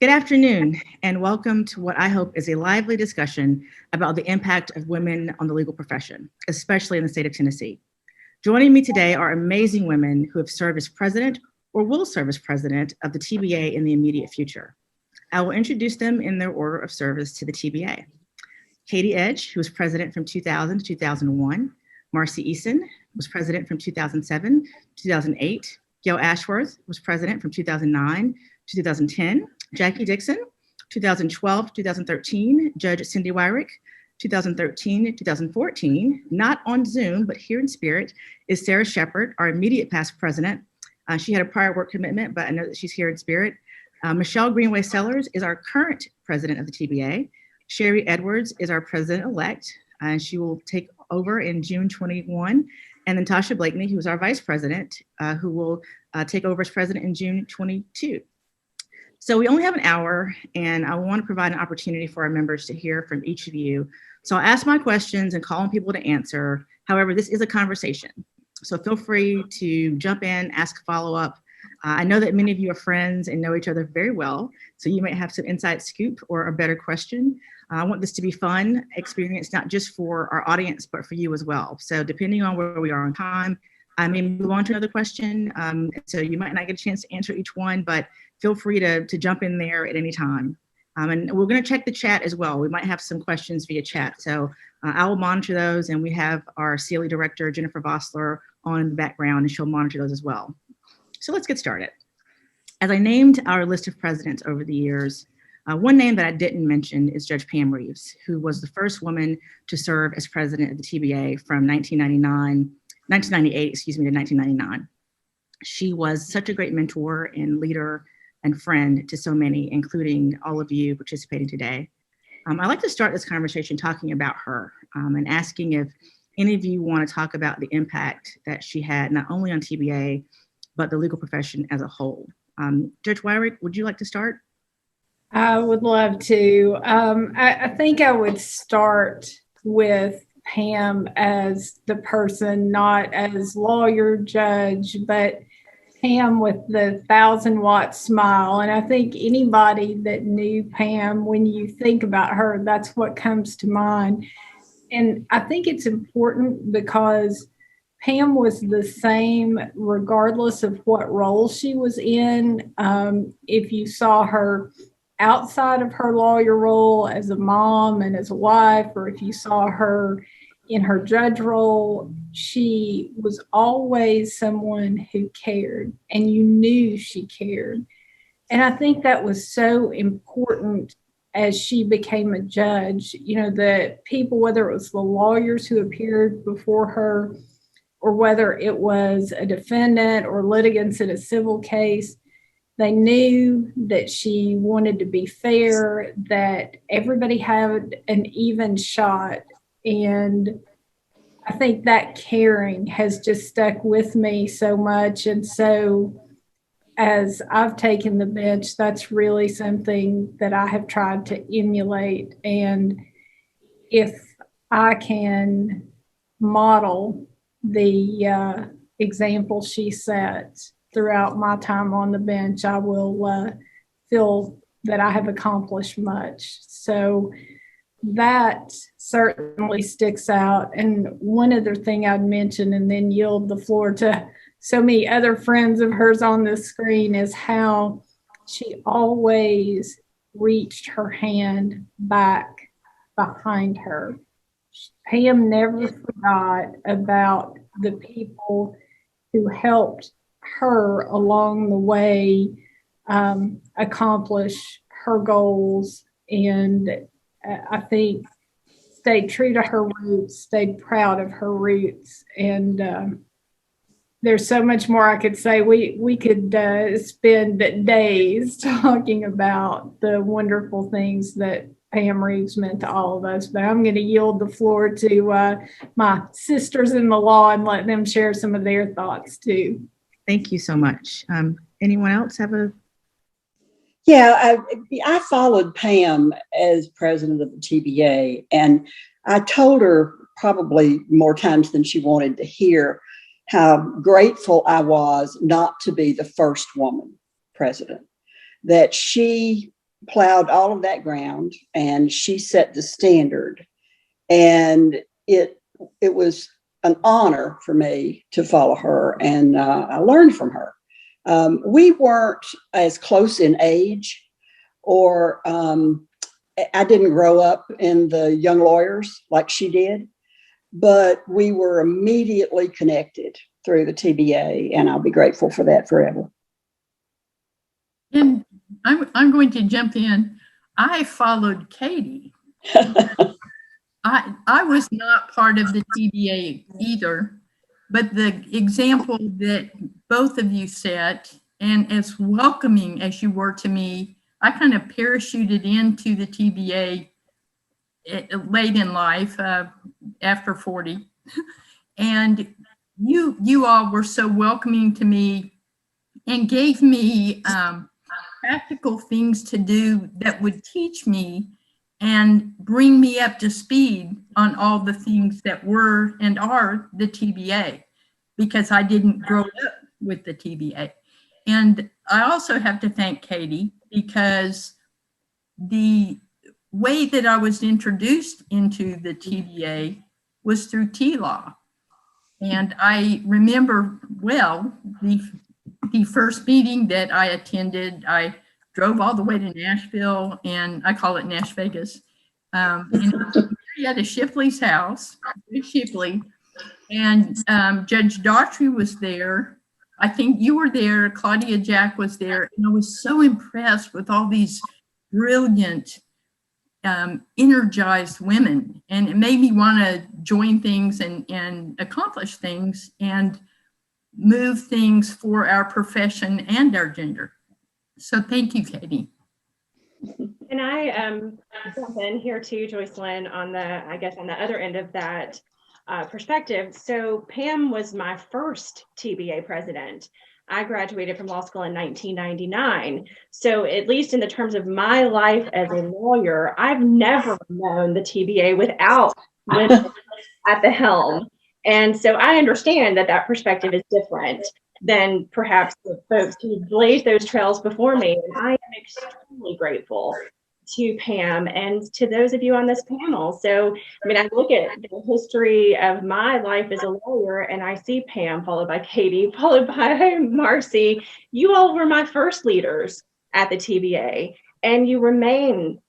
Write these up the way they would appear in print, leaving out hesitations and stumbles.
Good afternoon, and welcome to what I hope is a lively discussion about the impact of women on the legal profession, especially in the state of Tennessee. Joining me today are amazing women who have served as president or will serve as president of the TBA in the immediate future. I will introduce them in their order of service to the TBA. Katie Edge, who was president from 2000 to 2001. Marcy Eason was president from 2007 to 2008. Gail Ashworth was president from 2009 to 2010. Jackie Dixon, 2012 to 2013. Judge Cindy Wyrick, 2013 to 2014. Not on Zoom, but here in spirit, is Sarah Shepard, our immediate past president. She had a prior work commitment, but I know that she's here in spirit. Michelle Greenway Sellers is our current president of the TBA. Sherry Edwards is our president-elect, and she will take over in June 21. And then Natasha Blakeney, who is our vice president, who will take over as president in June 22. So we only have an hour, and I want to provide an opportunity for our members to hear from each of you. So I'll ask my questions and call on people to answer. However, this is a conversation. So feel free to jump in, ask follow-up. I know that many of you are friends and know each other very well, so you might have some inside scoop or a better question. I want this to be fun experience, not just for our audience, but for you as well. So depending on where we are on time, I may move on to another question. So you might not get a chance to answer each one, but feel free to jump in there at any time. And we're going to check the chat as well. We might have some questions via chat. So I will monitor those, and we have our CLE director, Jennifer Vossler, on in the background, and she'll monitor those as well. So let's get started. As I named our list of presidents over the years, one name that I didn't mention is Judge Pam Reeves, who was the first woman to serve as president of the TBA from 1998 to 1999. She was such a great mentor and leader and friend to so many, including all of you participating today. I'd like to start this conversation talking about her and asking if any of you want to talk about the impact that she had not only on TBA, but the legal profession as a whole. Judge Wyrick, would you like to start? I would love to. I think I would start with Pam as the person, not as lawyer, judge, but Pam with the 1,000-watt smile. And I think anybody that knew Pam, when you think about her, that's what comes to mind. And I think it's important because Pam was the same regardless of what role she was in. If you saw her outside of her lawyer role as a mom and as a wife, or if you saw her in her judge role, she was always someone who cared, and you knew she cared. And I think that was so important as she became a judge. You know, the people, whether it was the lawyers who appeared before her, or whether it was a defendant or litigants in a civil case, they knew that she wanted to be fair, that everybody had an even shot. And I think that caring has just stuck with me so much. And so as I've taken the bench, that's really something that I have tried to emulate. And if I can model the example she sets throughout my time on the bench, I will feel that I have accomplished much. So that certainly sticks out. And one other thing I'd mention, and then yield the floor to so many other friends of hers on the screen, is how she always reached her hand back behind her. Pam never forgot about the people who helped her along the way accomplish her goals, and I think stayed true to her roots, stayed proud of her roots. And there's so much more I could say. We could spend days talking about the wonderful things that Pam Reeves meant to all of us, but I'm going to yield the floor to my sisters in the law and let them share some of their thoughts too. Thank you so much. Anyone else have a? Yeah, I followed Pam as president of the TBA, and I told her probably more times than she wanted to hear how grateful I was not to be the first woman president, that she plowed all of that ground, and she set the standard. And it was an honor for me to follow her, and I learned from her. We weren't as close in age, or I didn't grow up in the Young Lawyers like she did, but we were immediately connected through the TBA, and I'll be grateful for that forever. And I'm going to jump in. I followed Katie. I was not part of the TBA either, but the example that both of you set, and as welcoming as you were to me, I kind of parachuted into the TBA late in life, after 40. And you all were so welcoming to me and gave me practical things to do that would teach me and bring me up to speed on all the things that were and are the TBA, because I didn't grow up with the TBA. And I also have to thank Katie, because the way that I was introduced into the TBA was through T-Law. And I remember well the first meeting that I attended. I drove all the way to Nashville, and I call it Nash Vegas. And at a Shipley's house, Shipley, and Judge Daughtry was there. I think you were there, Claudia Jack was there, and I was so impressed with all these brilliant, energized women, and it made me want to join things and accomplish things and move things for our profession and our gender. So thank you, Katie. And I jump in here too, Joycelyn, on the other end of that perspective. So Pam was my first TBA president. I graduated from law school in 1999. So at least in the terms of my life as a lawyer, I've never known the TBA without women at the helm. And so I understand that perspective is different than perhaps the folks who blazed those trails before me. And I am extremely grateful to Pam and to those of you on this panel. So, I mean, I look at the history of my life as a lawyer, and I see Pam, followed by Katie, followed by Marcy. You all were my first leaders at the TBA, and you remain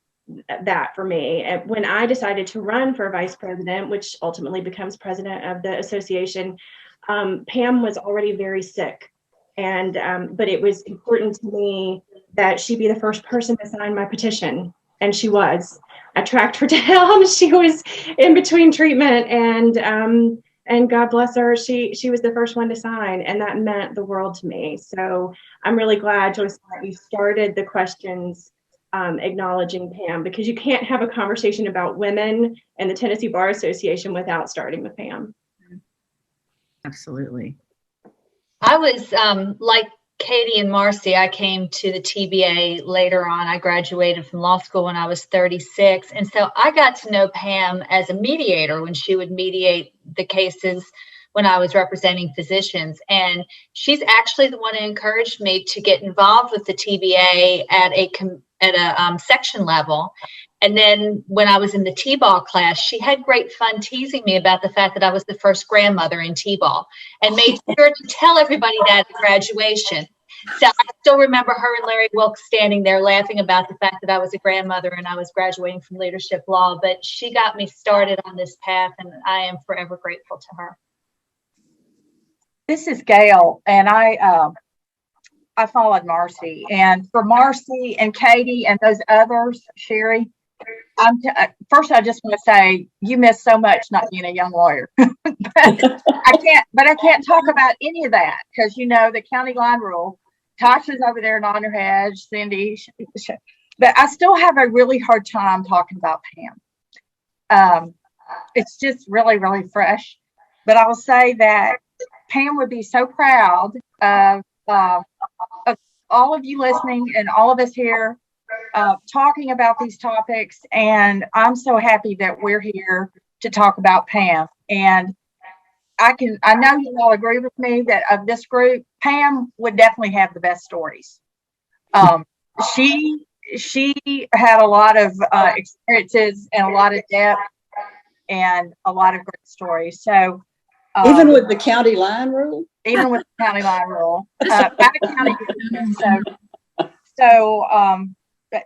that for me. When I decided to run for vice president, which ultimately becomes president of the association, Pam was already very sick. And but it was important to me that she be the first person to sign my petition. And she was. I tracked her down. She was in between treatment, and God bless her, she was the first one to sign, and that meant the world to me. So I'm really glad, Joyce, that you started the questions acknowledging Pam, because you can't have a conversation about women and the Tennessee Bar Association without starting with Pam. Absolutely. I was like Katie and Marcy. I came to the TBA later on. I graduated from law school when I was 36. And so I got to know Pam as a mediator when she would mediate the cases when I was representing physicians. And she's actually the one who encouraged me to get involved with the TBA at a section level. And then when I was in the T-ball class, she had great fun teasing me about the fact that I was the first grandmother in T-ball, and made sure to tell everybody that at graduation. So I still remember her and Larry Wilkes standing there laughing about the fact that I was a grandmother and I was graduating from leadership law. But she got me started on this path, and I am forever grateful to her. This is Gail, and I followed Marcy. And for Marcy and Katie and those others, Sherry, first I just want to say you miss so much not being a young lawyer. but I can't talk about any of that, because you know the county line rule. Tasha's over there nodding her head, Cindy, but I still have a really hard time talking about Pam. It's just really, really fresh. But I will say that Pam would be so proud of all of you listening and all of us here talking about these topics. And I'm so happy that we're here to talk about Pam. And I know you all agree with me that of this group, Pam would definitely have the best stories. She she had a lot of experiences and a lot of depth and a lot of great stories. So even with the county line rule? Even with the county line rule. I'm a county so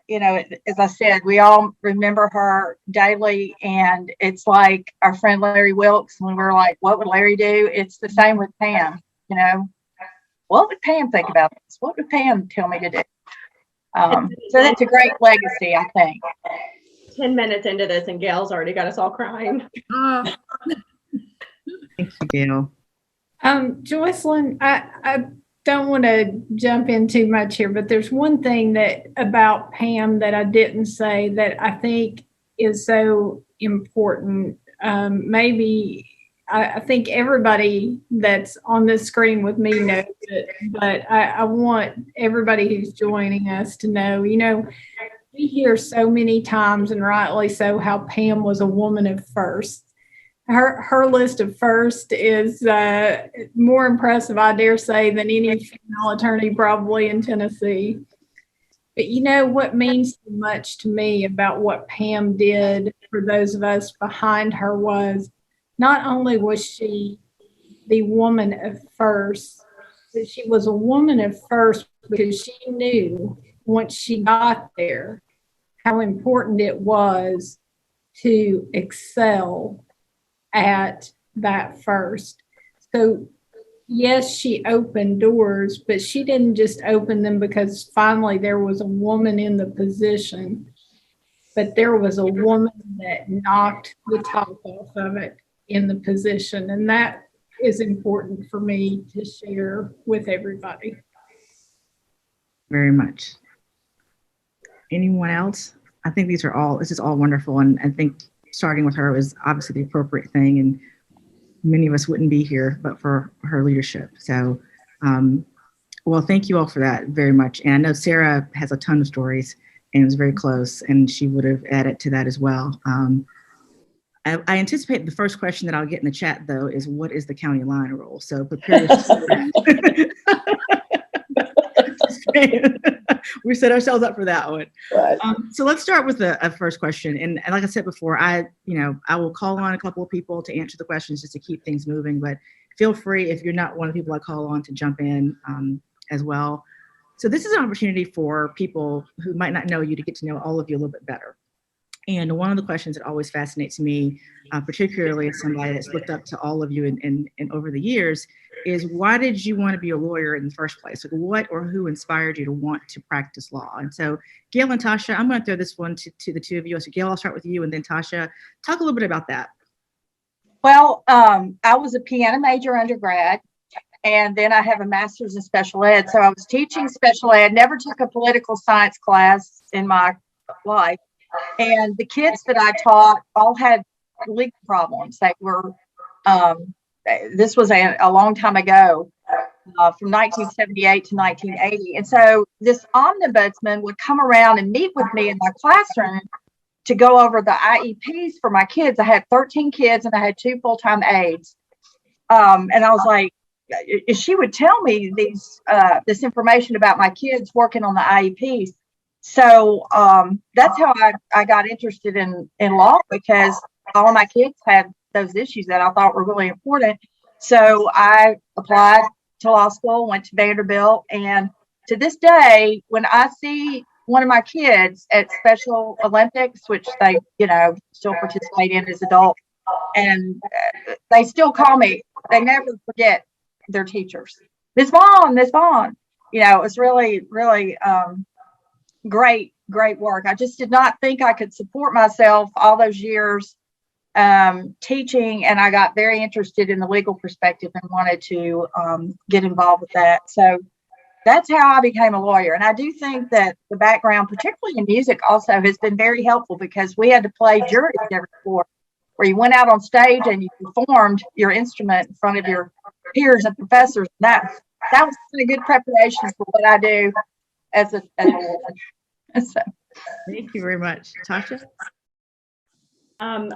you know, as I said, we all remember her daily, and it's like our friend Larry Wilkes, when we're like, what would Larry do? It's the same with Pam, you know. What would Pam think about this? What would Pam tell me to do? So that's a great legacy, I think. 10 minutes into this and Gail's already got us all crying. Thank you, Gail. Joycelyn, I don't want to jump in too much here, but there's one thing that about Pam that I didn't say that I think is so important. Maybe I think everybody that's on this screen with me knows it, but I want everybody who's joining us to know, you know, we hear so many times, and rightly so, how Pam was a woman of first. Her list of first is more impressive, I dare say, than any female attorney probably in Tennessee. But you know what means so much to me about what Pam did for those of us behind her was not only was she the woman of first, but she was a woman of first because she knew once she got there how important it was to excel at that first. So yes, she opened doors, but she didn't just open them because finally there was a woman in the position, but there was a woman that knocked the top off of it in the position. And that is important for me to share with everybody. Very much. Anyone else? I think this is all wonderful. And I think starting with her was obviously the appropriate thing. And many of us wouldn't be here but for her leadership. So, well, thank you all for that very much. And I know Sarah has a ton of stories and was very close, and she would have added to that as well. I anticipate the first question that I'll get in the chat, though, is what is the county line rule? So prepare yourself for that. We set ourselves up for that one. Right. So let's start with a first question. And like I said before, I will call on a couple of people to answer the questions just to keep things moving. But feel free, if you're not one of the people I call on, to jump in as well. So this is an opportunity for people who might not know you to get to know all of you a little bit better. And one of the questions that always fascinates me, particularly as somebody that's looked up to all of you and over the years, is why did you want to be a lawyer in the first place? Like, what or who inspired you to want to practice law? And so Gail and Tasha, I'm going to throw this one to the two of you. So Gail, I'll start with you, and then Tasha, talk a little bit about that. Well, I was a piano major undergrad, and then I have a master's in special ed. So I was teaching special ed, never took a political science class in my life. And the kids that I taught all had legal problems. They were, this was a long time ago, from 1978 to 1980. And so this ombudsman would come around and meet with me in my classroom to go over the IEPs for my kids. I had 13 kids and I had 2 full-time aides. And I was like, she would tell me this information about my kids working on the IEPs. So that's how I got interested in law, because all of my kids had those issues that I thought were really important. So I applied to law school, went to Vanderbilt, and to this day, when I see one of my kids at Special Olympics, which they, still participate in as adults, and they still call me, they never forget their teachers. Ms. Vaughn, Ms. Vaughn. It's really, really great work. I just did not think I could support myself all those years teaching, and I got very interested in the legal perspective and wanted to get involved with that. So that's how I became a lawyer. And I do think that the background, particularly in music, also has been very helpful, because we had to play juries every quarter, where you went out on stage and you performed your instrument in front of your peers and professors. That was a good preparation for what I do as a lawyer. So. Thank you very much. Tasha? I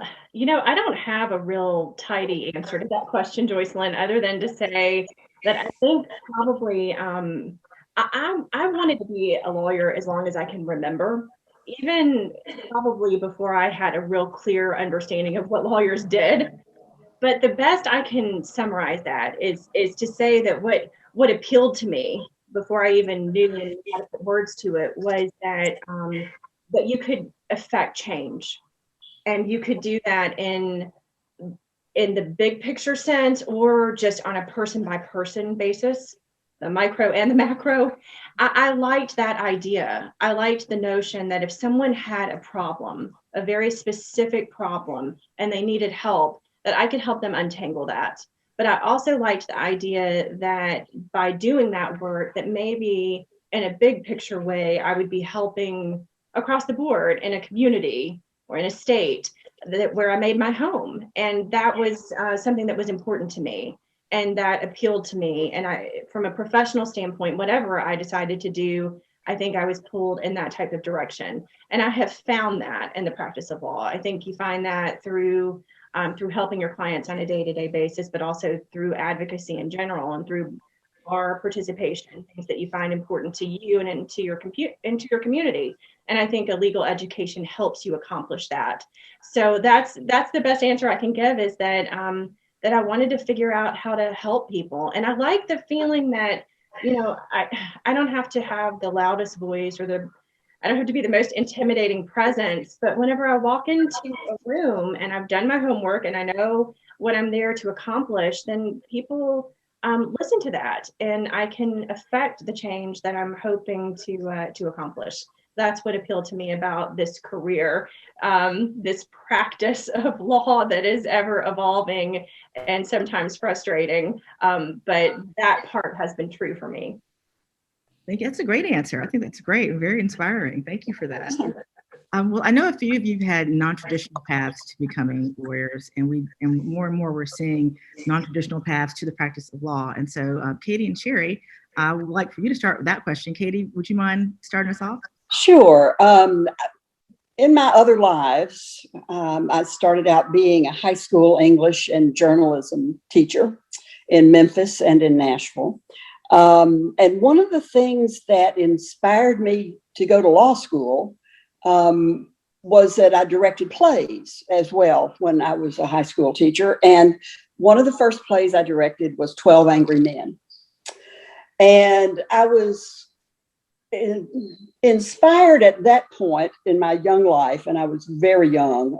don't have a real tidy answer to that question, Joycelyn, other than to say that I think probably I wanted to be a lawyer as long as I can remember, even probably before I had a real clear understanding of what lawyers did. But the best I can summarize that is to say that what appealed to me before I even knew how to put words to it was that you could affect change, and you could do that in the big picture sense or just on a person by person basis, the micro and the macro. I liked that idea. I liked the notion that if someone had a problem, a very specific problem, and they needed help, that I could help them untangle that. But I also liked the idea that by doing that work, that maybe in a big picture way, I would be helping across the board in a community or in a state where I made my home. And that was something that was important to me and that appealed to me. And from a professional standpoint, whatever I decided to do, I think I was pulled in that type of direction. And I have found that in the practice of law. I think you find that through helping your clients on a day-to-day basis, but also through advocacy in general and through bar participation, things that you find important to you and into your community. And I think a legal education helps you accomplish that. So that's the best answer I can give, is that that I wanted to figure out how to help people. And I like the feeling that, I don't have to have the loudest voice or I don't have to be the most intimidating presence, but whenever I walk into a room and I've done my homework and I know what I'm there to accomplish, then people listen to that, and I can affect the change that I'm hoping to accomplish. That's what appealed to me about this career, this practice of law that is ever evolving and sometimes frustrating. But that part has been true for me. I think that's a great answer. I think that's great and very inspiring. Thank you for that. Well, I know a few of you have had non-traditional paths to becoming lawyers, and more we're seeing non-traditional paths to the practice of law. And so, Katie and Sherry, I would like for you to start with that question. Katie, would you mind starting us off? Sure. In my other lives, I started out being a high school English and journalism teacher in Memphis and in Nashville. And one of the things that inspired me to go to law school was that I directed plays as well when I was a high school teacher. And one of the first plays I directed was 12 Angry Men. And I was inspired at that point in my young life, and I was very young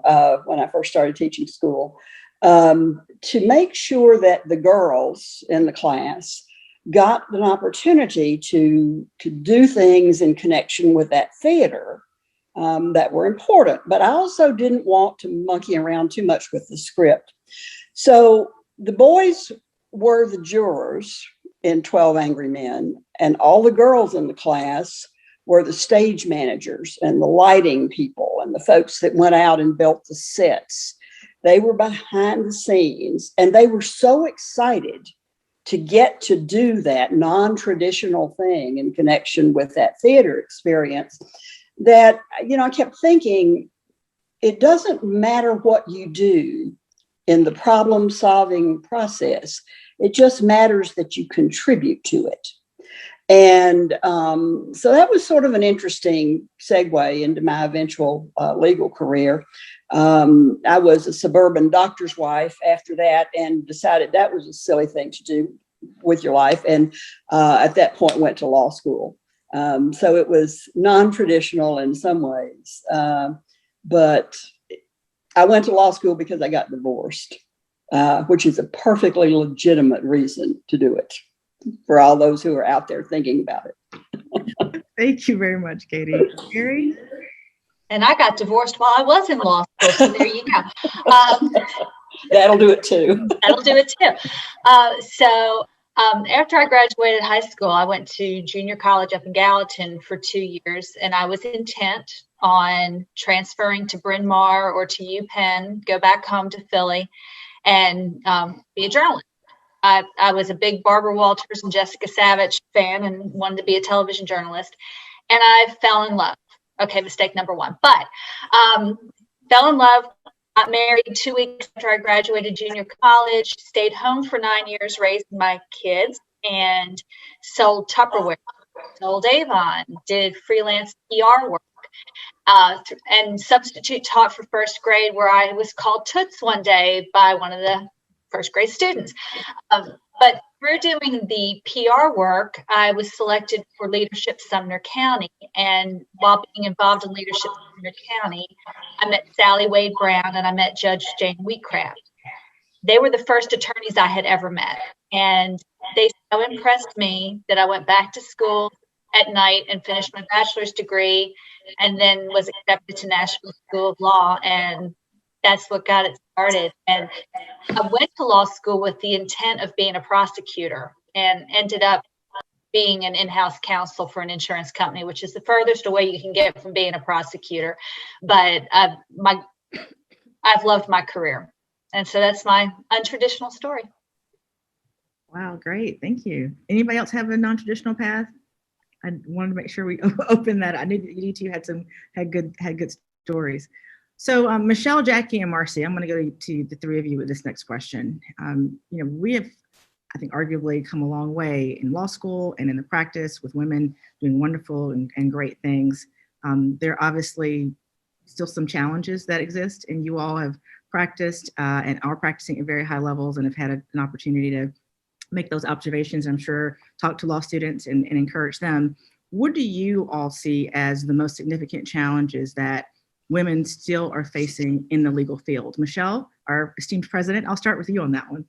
when I first started teaching school, to make sure that the girls in the class got an opportunity to do things in connection with that theater that were important. But I also didn't want to monkey around too much with the script. So the boys were the jurors in 12 Angry Men, and all the girls in the class were the stage managers and the lighting people and the folks that went out and built the sets. They were behind the scenes, and they were so excited to get to do that non-traditional thing in connection with that theater experience that, I kept thinking, it doesn't matter what you do in the problem-solving process. It just matters that you contribute to it. And so that was sort of an interesting segue into my eventual legal career. I was a suburban doctor's wife after that and decided that was a silly thing to do with your life. And at that point went to law school. So it was non-traditional in some ways. But I went to law school because I got divorced, which is a perfectly legitimate reason to do it, for all those who are out there thinking about it. Thank you very much, Katie. Sherry? And I got divorced while I was in law school, so there you go. That'll do it too. That'll do it too. After I graduated high school, I went to junior college up in Gallatin for 2 years, and I was intent on transferring to Bryn Mawr or to UPenn, go back home to Philly, and be a journalist. I was a big Barbara Walters and Jessica Savage fan and wanted to be a television journalist, and I fell in love. Okay, mistake number one. But fell in love, got married 2 weeks after I graduated junior college, stayed home for 9 years raising my kids, and sold Tupperware sold Avon, did freelance PR work, and substitute taught for first grade, where I was called Toots one day by one of the first grade students. But through doing the PR work, I was selected for leadership Sumner County. And while being involved in leadership Sumner County, I met Sally Wade Brown and I met Judge Jane Wheatcraft. They were the first attorneys I had ever met. And they so impressed me that I went back to school at night and finished my bachelor's degree, and then was accepted to Nashville School of Law. And that's what got it started. And I went to law school with the intent of being a prosecutor, and ended up being an in-house counsel for an insurance company, which is the furthest away you can get from being a prosecutor. But I've loved my career. And so that's my untraditional story. Wow, great. Thank you. Anybody else have a non-traditional path? I wanted to make sure we open that. I knew that you two had good stories. So Michelle, Jackie, and Marcy, I'm going to go to the three of you with this next question. We have, I think, arguably come a long way in law school and in the practice with women doing wonderful and great things. There are obviously still some challenges that exist, and you all have practiced and are practicing at very high levels and have had an opportunity to make those observations, I'm sure, talk to law students and encourage them. What do you all see as the most significant challenges that women still are facing in the legal field? Michelle, our esteemed president, I'll start with you on that one.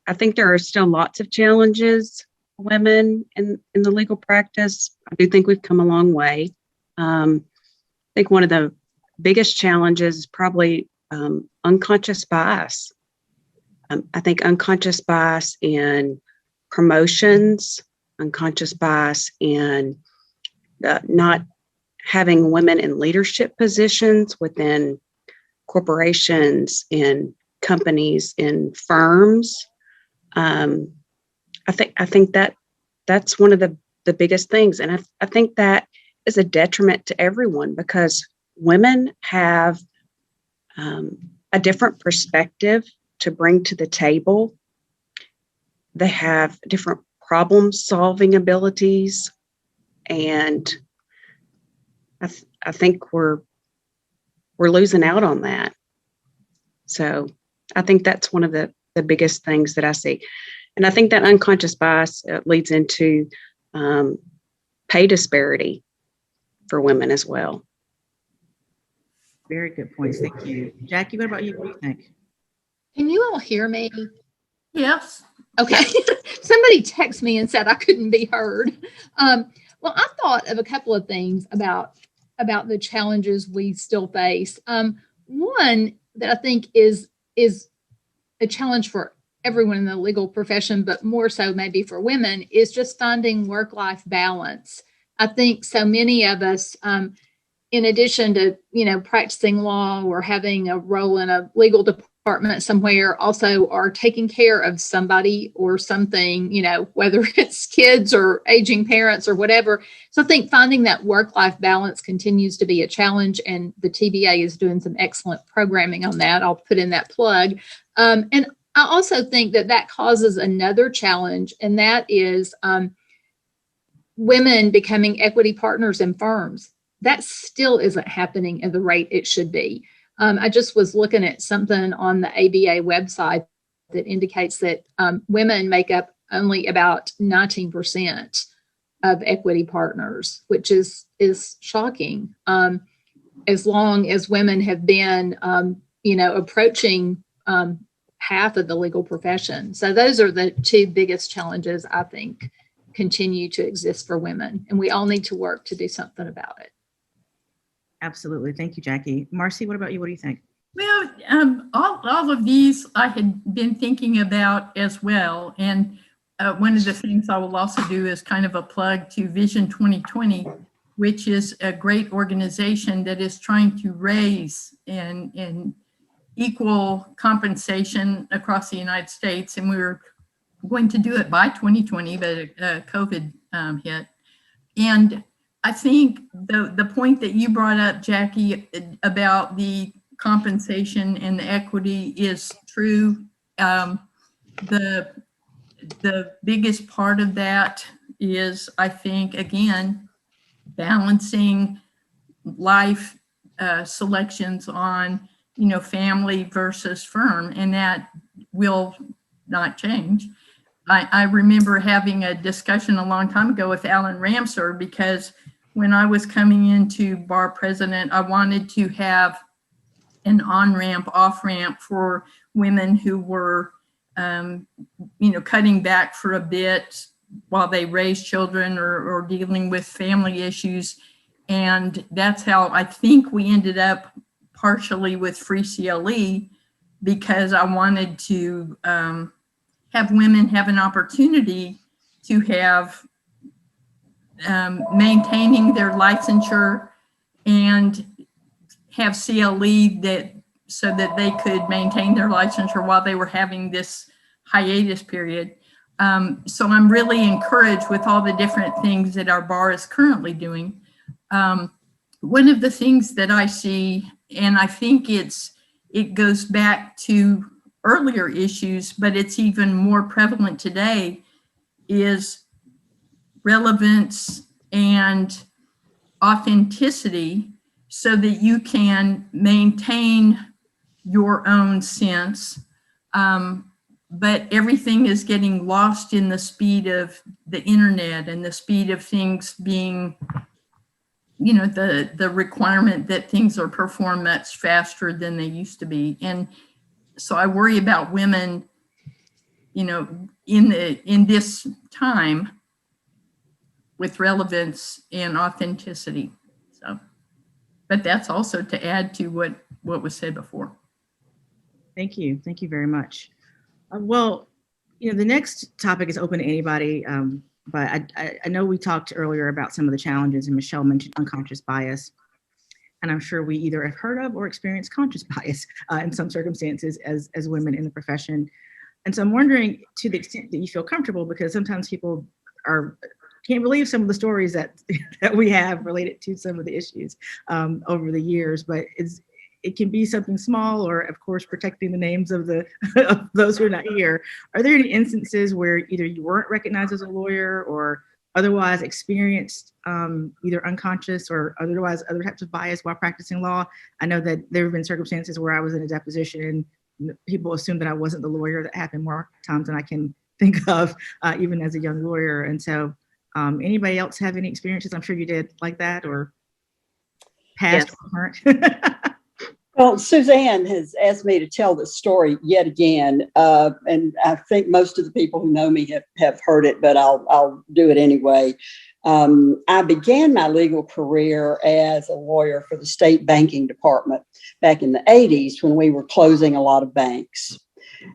I think there are still lots of challenges for women in the legal practice. I do think we've come a long way. I think one of the biggest challenges is probably unconscious bias. I think unconscious bias in promotions, unconscious bias in not having women in leadership positions within corporations, in companies, in firms. I think that's one of the biggest things, and I think that is a detriment to everyone, because women have a different perspective to bring to the table. They have different problem-solving abilities, and I think we're losing out on that. So I think that's one of the biggest things that I see. And I think that unconscious bias leads into pay disparity for women as well. Very good points. Thank you. Jackie, what about you? What do you think? Can you all hear me? Yes. Okay. Somebody texted me and said I couldn't be heard. Well, I thought of a couple of things about the challenges we still face. One that I think is a challenge for everyone in the legal profession, but more so maybe for women, is just finding work-life balance. I think so many of us, in addition to, practicing law or having a role in a legal department somewhere, also are taking care of somebody or something, whether it's kids or aging parents or whatever. So I think finding that work-life balance continues to be a challenge, and the TBA is doing some excellent programming on that. I'll put in that plug. And I also think that causes another challenge, and that is women becoming equity partners in firms. That still isn't happening at the rate it should be. I just was looking at something on the ABA website that indicates that women make up only about 19% of equity partners, which is shocking. As long as women have been, approaching half of the legal profession. So those are the two biggest challenges I think continue to exist for women, and we all need to work to do something about it. Absolutely. Thank you, Jackie. Marcy, what about you? What do you think? Well, all of these I had been thinking about as well. And one of the things I will also do is kind of a plug to Vision 2020, which is a great organization that is trying to raise and equal compensation across the United States. And we were going to do it by 2020, but COVID hit. And I think the point that you brought up, Jackie, about the compensation and the equity is true. The the biggest part of that is, I think, again, balancing life selections on, family versus firm, and that will not change. I remember having a discussion a long time ago with Alan Ramser, because when I was coming into bar president, I wanted to have an on-ramp, off-ramp for women who were, cutting back for a bit while they raised children or dealing with family issues. And that's how I think we ended up partially with free CLE, because I wanted to have women have an opportunity to have maintaining their licensure and have CLE so that they could maintain their licensure while they were having this hiatus period. So I'm really encouraged with all the different things that our bar is currently doing. One of the things that I see, and I think it goes back to earlier issues, but it's even more prevalent today, is relevance and authenticity, so that you can maintain your own sense. But everything is getting lost in the speed of the internet and the speed of things being, the requirement that things are performed much faster than they used to be. And so I worry about women, in this time, with relevance and authenticity. So, but that's also to add to what was said before. Thank you. Thank you very much. Well, the next topic is open to anybody, but I know we talked earlier about some of the challenges, and Michelle mentioned unconscious bias. And I'm sure we either have heard of or experienced conscious bias in some circumstances as women in the profession. And so I'm wondering, to the extent that you feel comfortable, because sometimes people can't believe some of the stories that we have related to some of the issues over the years, but it can be something small, or of course protecting the names of of those who are not here. Are there any instances where either you weren't recognized as a lawyer or otherwise experienced either unconscious or otherwise other types of bias while practicing law? I know that there have been circumstances where I was in a deposition and people assumed that I wasn't the lawyer. That happened more times than I can think of, even as a young lawyer. And so anybody else have any experiences? I'm sure you did like that, or past or current. Well, Suzanne has asked me to tell this story yet again, and I think most of the people who know me have heard it, but I'll do it anyway. I began my legal career as a lawyer for the state banking department back in the 80s when we were closing a lot of banks.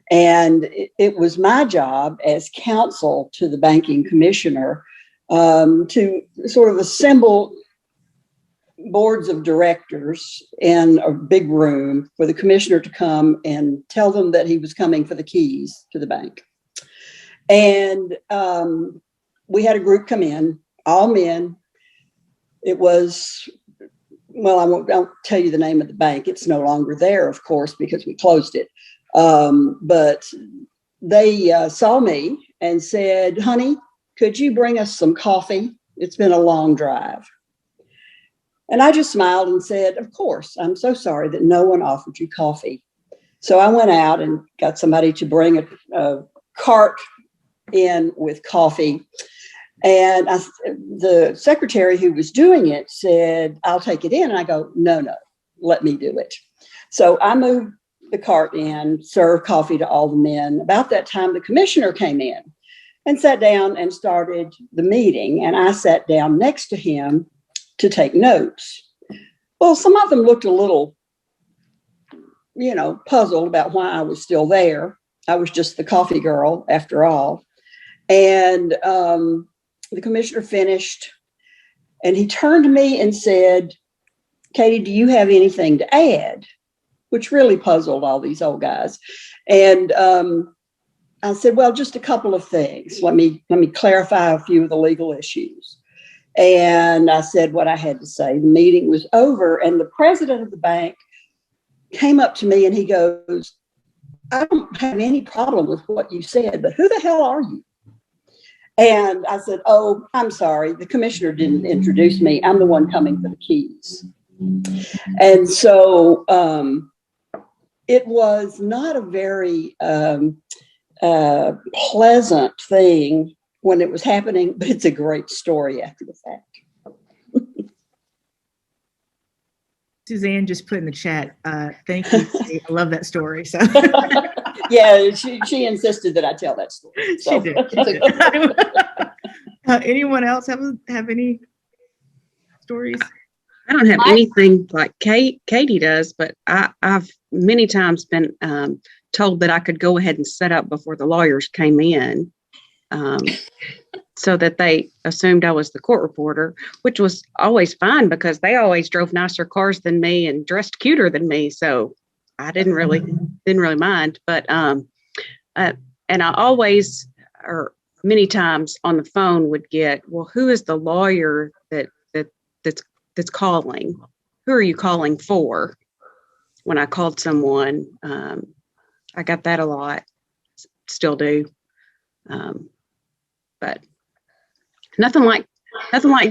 And it was my job as counsel to the banking commissioner to sort of assemble boards of directors in a big room for the commissioner to come and tell them that he was coming for the keys to the bank. And we had a group come in, all men. It was, well, I won't tell you the name of the bank. It's no longer there, of course, because we closed it. But they saw me and said, "Honey, could you bring us some coffee? It's been a long drive." And I just smiled and said, "Of course, I'm so sorry that no one offered you coffee." So I went out and got somebody to bring a cart in with coffee. And the secretary who was doing it said, "I'll take it in." And I go, no, let me do it. So I moved the cart in, served coffee to all the men. About that time, the commissioner came in and sat down and started the meeting. And I sat down next to him to take notes. Well, some of them looked a little, puzzled about why I was still there. I was just the coffee girl after all. And the commissioner finished and he turned to me and said, "Katie, do you have anything to add?" Which really puzzled all these old guys. And I said, "Well, just a couple of things. Let me clarify a few of the legal issues." And I said what I had to say. The meeting was over, and the president of the bank came up to me and he goes, I don't have any problem with what you said, but who the hell are you? And I said, oh, I'm sorry. The commissioner didn't introduce me. I'm the one coming for the keys. And so it was not a very pleasant thing when it was happening, but it's a great story after the fact. Suzanne just put in the chat, thank you. I love that story. So yeah, she insisted that I tell that story. So. She did. Anyone else have any stories? I don't have anything like Katie does, but I've many times been told that I could go ahead and set up before the lawyers came in, so that they assumed I was the court reporter, which was always fine because they always drove nicer cars than me and dressed cuter than me. So I didn't really mind. But and I always, or many times on the phone, would get, well, who is the lawyer that's calling? Who are you calling for? When I called someone, I got that a lot, still do. But nothing like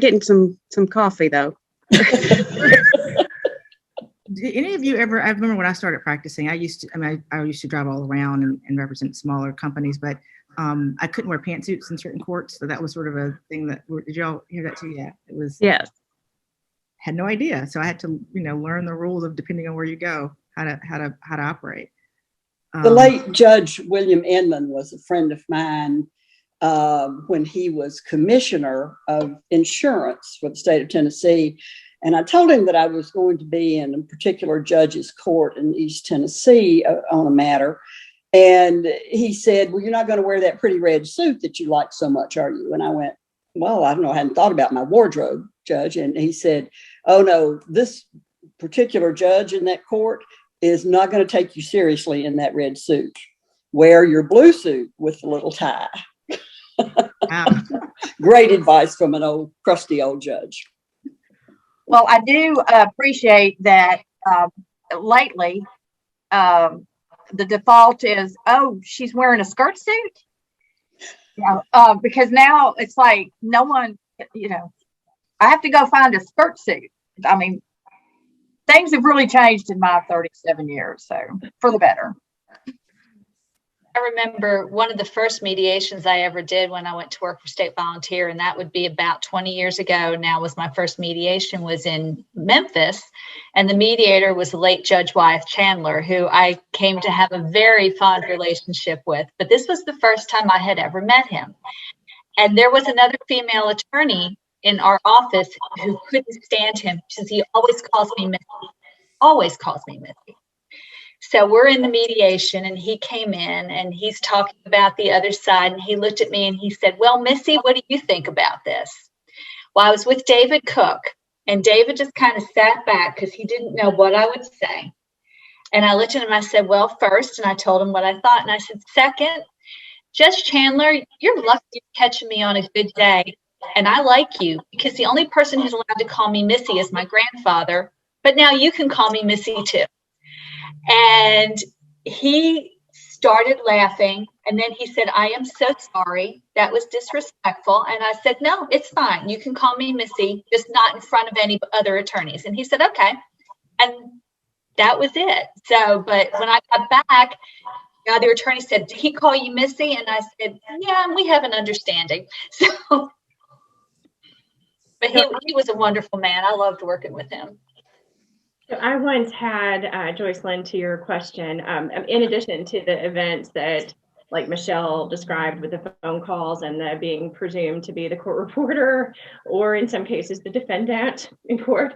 getting some coffee though. Did any of you ever? I remember when I started practicing, I used to drive all around and represent smaller companies, but I couldn't wear pantsuits in certain courts, so that was sort of a thing that. Did y'all hear that too? Yeah, it was. Yes. Had no idea, so I had to learn the rules of, depending on where you go, how to operate. The late Judge William Inman was a friend of mine when he was commissioner of insurance for the state of Tennessee. And I told him that I was going to be in a particular judge's court in East Tennessee on a matter. And he said, well, you're not going to wear that pretty red suit that you like so much, are you? And I went, well, I don't know. I hadn't thought about my wardrobe, Judge. And he said, oh, no, this particular judge in that court is not going to take you seriously in that red suit. Wear your blue suit with the little tie. Wow. Great advice from an old, crusty old judge. Well, I do appreciate that lately the default is, oh, she's wearing a skirt suit. Because now it's like no one, I have to go find a skirt suit. I mean, things have really changed in my 37 years, so for the better. I remember one of the first mediations I ever did when I went to work for State Volunteer, and that would be about 20 years ago. Now was my first mediation was in Memphis, and the mediator was the late Judge Wyeth Chandler, who I came to have a very fond relationship with. But this was the first time I had ever met him. And there was another female attorney in our office who couldn't stand him because he always calls me Missy. So we're in the mediation and he came in and he's talking about the other side, and he looked at me and he said, well, Missy, what do you think about this? Well, I was with David Cook, and David just kind of sat back because he didn't know what I would say. And I looked at him, I said, well, first, and I told him what I thought. And I said, second, Judge Chandler, you're lucky you're catching me on a good day. And I like you because the only person who's allowed to call me Missy is my grandfather. But now you can call me Missy too. And he started laughing. And then he said, I am so sorry. That was disrespectful. And I said, no, it's fine. You can call me Missy, just not in front of any other attorneys. And he said, okay. And that was it. So, but when I got back, the other attorney said, did he call you Missy? And I said, yeah, we have an understanding. So, but he was a wonderful man. I loved working with him. So I once had, Joycelyn, to your question, in addition to the events that like Michelle described with the phone calls and the being presumed to be the court reporter, or in some cases the defendant in court,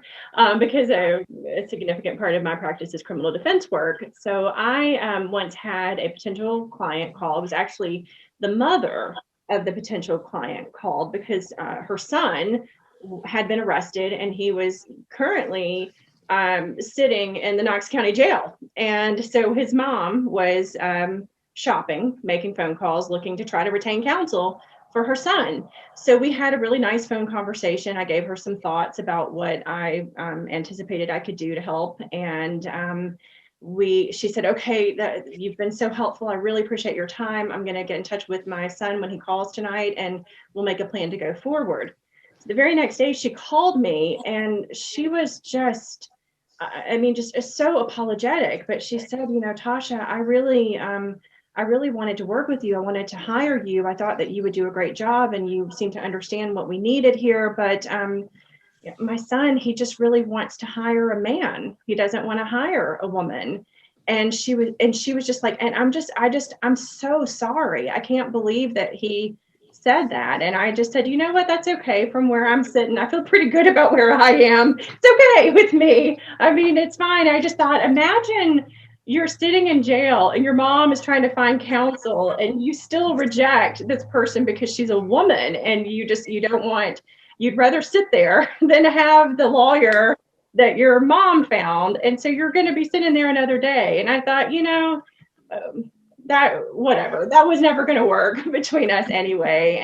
because a significant part of my practice is criminal defense work. So I once had a potential client call. It was actually the mother of the potential client called because her son had been arrested and he was currently sitting in the Knox County Jail. And so his mom was shopping, making phone calls, looking to try to retain counsel for her son. So we had a really nice phone conversation. I gave her some thoughts about what I anticipated I could do to help. And she said, okay, that you've been so helpful. I really appreciate your time. I'm going to get in touch with my son when he calls tonight, and we'll make a plan to go forward. So the very next day she called me, and she was just, just so apologetic. But she said, Tasha, I really wanted to work with you. I wanted to hire you. I thought that you would do a great job, and you seem to understand what we needed here. But my son, he just really wants to hire a man. He doesn't want to hire a woman. And she was just like, and I'm so sorry. I can't believe that he said that. And I just said, you know what, that's okay. From where I'm sitting, I feel pretty good about where I am. It's okay with me. I mean, it's fine. I just thought, imagine you're sitting in jail and your mom is trying to find counsel, and you still reject this person because she's a woman, and you'd rather sit there than have the lawyer that your mom found. And so you're going to be sitting there another day. And I thought, that was never going to work between us anyway.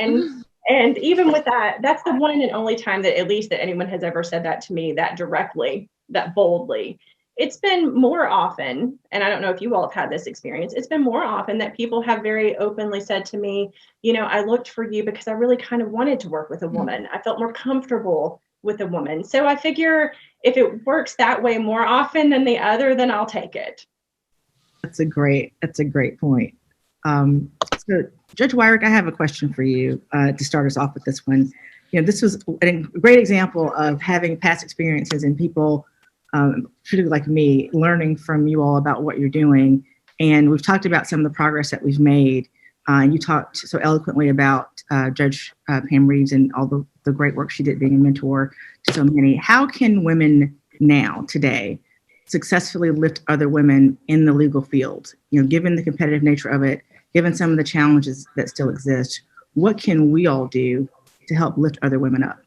And even with that, that's the one and only time that at least that anyone has ever said that to me, that directly, that boldly. It's been more often, and I don't know if you all have had this experience, it's been more often that people have very openly said to me, I looked for you because I really kind of wanted to work with a woman. I felt more comfortable with a woman. So I figure if it works that way more often than the other, then I'll take it. That's a great point. So Judge Wyrick, I have a question for you to start us off with this one. This was a great example of having past experiences and people particularly like me, learning from you all about what you're doing. And we've talked about some of the progress that we've made. And you talked so eloquently about Judge Pam Reeves and all the great work she did being a mentor to so many. How can women now, today, successfully lift other women in the legal field? Given the competitive nature of it, given some of the challenges that still exist, what can we all do to help lift other women up?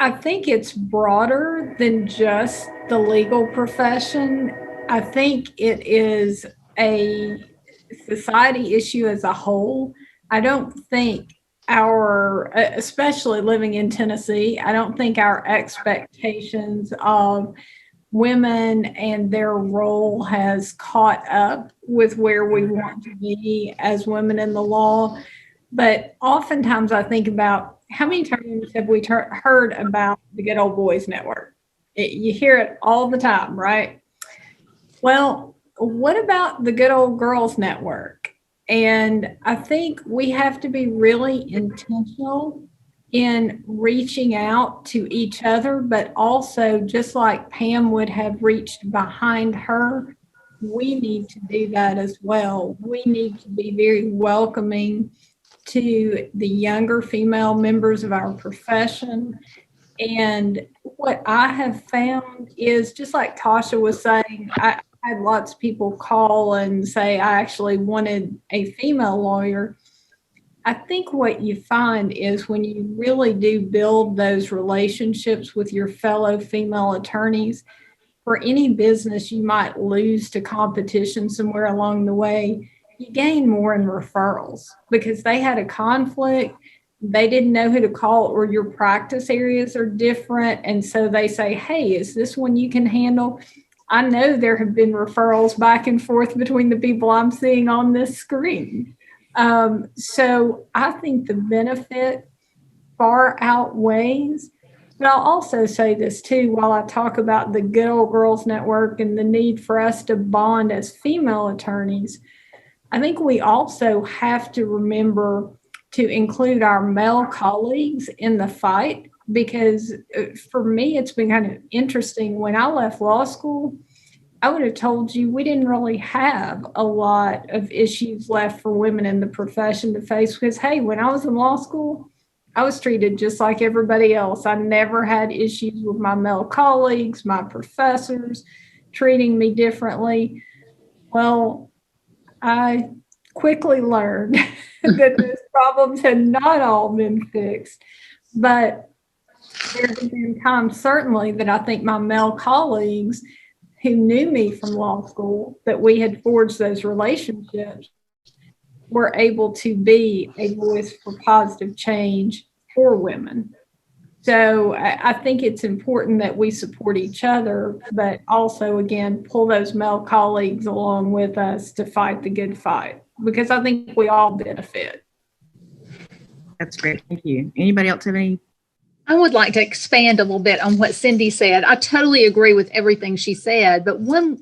I think it's broader than just the legal profession. I think it is a society issue as a whole. I don't think especially living in Tennessee, I don't think our expectations of women and their role has caught up with where we want to be as women in the law. But oftentimes I think about how many times have we heard about the Good Old Boys Network? You hear it all the time, right? Well, what about the Good Old Girls Network? And I think we have to be really intentional in reaching out to each other, but also just like Pam would have reached behind her, we need to do that as well. We need to be very welcoming to the younger female members of our profession. And what I have found is, just like Tasha was saying, I had lots of people call and say, I actually wanted a female lawyer. I think what you find is when you really do build those relationships with your fellow female attorneys, for any business you might lose to competition somewhere along the way, you gain more in referrals because they had a conflict. They didn't know who to call, or your practice areas are different. And so they say, hey, is this one you can handle? I know there have been referrals back and forth between the people I'm seeing on this screen. So I think the benefit far outweighs. But I'll also say this too, while I talk about the Good Old Girls Network and the need for us to bond as female attorneys, I think we also have to remember to include our male colleagues in the fight, because for me, it's been kind of interesting. When I left law school, I would have told you we didn't really have a lot of issues left for women in the profession to face because, hey, when I was in law school, I was treated just like everybody else. I never had issues with my male colleagues, my professors treating me differently. Well, I quickly learned that those problems had not all been fixed. But there have been times, certainly, that I think my male colleagues who knew me from law school, that we had forged those relationships, were able to be a voice for positive change for women. So I think it's important that we support each other, but also, again, pull those male colleagues along with us to fight the good fight, because I think we all benefit. That's great. Thank you. Anybody else have any? I would like to expand a little bit on what Cindy said. I totally agree with everything she said, but one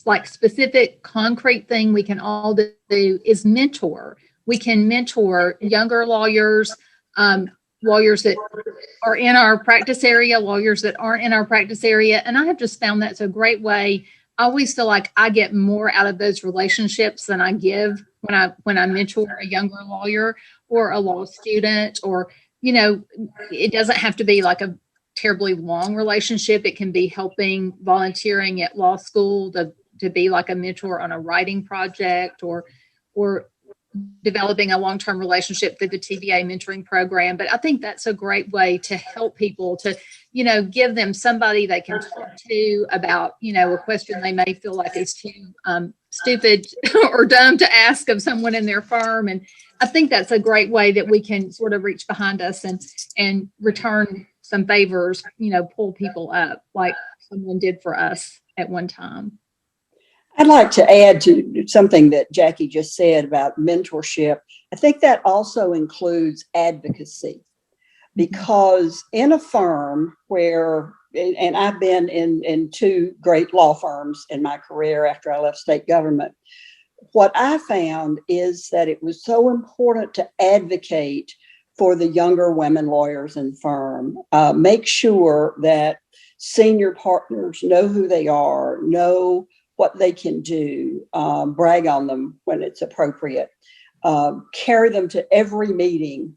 like specific concrete thing we can all do is mentor. We can mentor younger lawyers, lawyers that are in our practice area, lawyers that aren't in our practice area. And I have just found that's a great way. I always feel like I get more out of those relationships than I give when I mentor a younger lawyer or a law student, or, you know, it doesn't have to be like a terribly long relationship. It can be helping volunteering at law school to be like a mentor on a writing project, or developing a long-term relationship through the TBA mentoring program. But I think that's a great way to help people to, you know, give them somebody they can talk to about, you know, a question they may feel like is too stupid or dumb to ask of someone in their firm. And I think that's a great way that we can sort of reach behind us and return some favors, you know, pull people up like someone did for us at one time. I'd like to add to something that Jackie just said about mentorship. I think that also includes advocacy, because in a firm where, and I've been in two great law firms in my career after I left state government, what I found is that it was so important to advocate for the younger women lawyers in firm. Make sure that senior partners know who they are, know what they can do, brag on them when it's appropriate, carry them to every meeting,